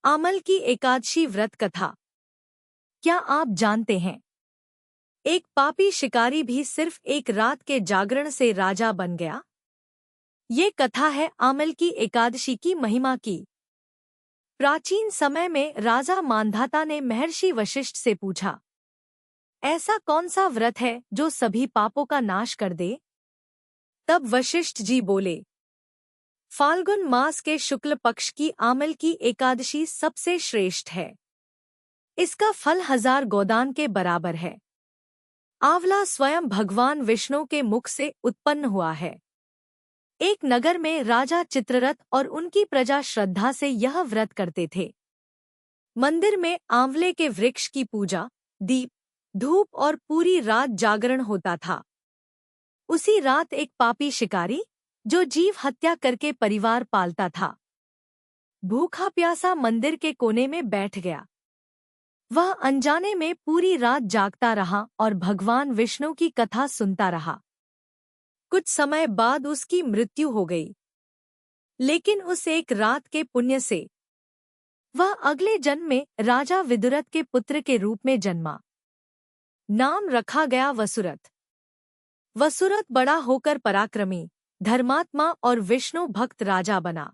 आमल की एकादशी व्रत कथा। क्या आप जानते हैं, एक पापी शिकारी भी सिर्फ एक रात के जागरण से राजा बन गया। ये कथा है आमल की एकादशी की महिमा की। प्राचीन समय में राजा मांधाता ने महर्षि वशिष्ठ से पूछा, ऐसा कौन सा व्रत है जो सभी पापों का नाश कर दे? तब वशिष्ठ जी बोले, फाल्गुन मास के शुक्ल पक्ष की आमल की एकादशी सबसे श्रेष्ठ है। इसका फल 1000 गोदान के बराबर है। आंवला स्वयं भगवान विष्णु के मुख से उत्पन्न हुआ है। एक नगर में राजा चित्ररथ और उनकी प्रजा श्रद्धा से यह व्रत करते थे। मंदिर में आंवले के वृक्ष की पूजा, दीप, धूप और पूरी रात जागरण होता था। उसी रात एक पापी शिकारी, जो जीव हत्या करके परिवार पालता था, भूखा प्यासा मंदिर के कोने में बैठ गया। वह अनजाने में पूरी रात जागता रहा और भगवान विष्णु की कथा सुनता रहा। कुछ समय बाद उसकी मृत्यु हो गई, लेकिन उस एक रात के पुण्य से वह अगले जन्म में राजा विदुरथ के पुत्र के रूप में जन्मा। नाम रखा गया वसुरथ। वसुरथ बड़ा होकर पराक्रमी, धर्मात्मा और विष्णु भक्त राजा बना।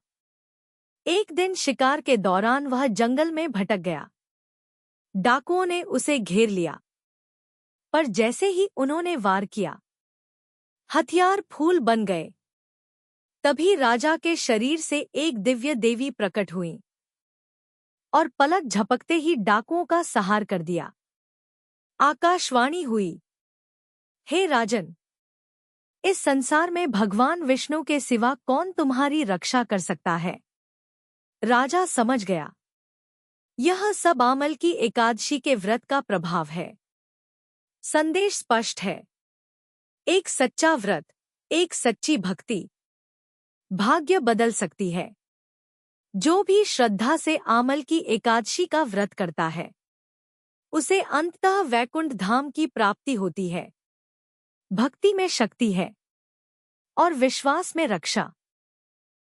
एक दिन शिकार के दौरान वह जंगल में भटक गया। डाकुओं ने उसे घेर लिया, पर जैसे ही उन्होंने वार किया, हथियार फूल बन गए। तभी राजा के शरीर से एक दिव्य देवी प्रकट हुई और पलक झपकते ही डाकुओं का संहार कर दिया। आकाशवाणी हुई, हे राजन, इस संसार में भगवान विष्णु के सिवा कौन तुम्हारी रक्षा कर सकता है? राजा समझ गया, यह सब आमल की एकादशी के व्रत का प्रभाव है। संदेश स्पष्ट है, एक सच्चा व्रत, एक सच्ची भक्ति भाग्य बदल सकती है। जो भी श्रद्धा से आमल की एकादशी का व्रत करता है, उसे अंततः वैकुंठ धाम की प्राप्ति होती है। भक्ति में शक्ति है और विश्वास में रक्षा।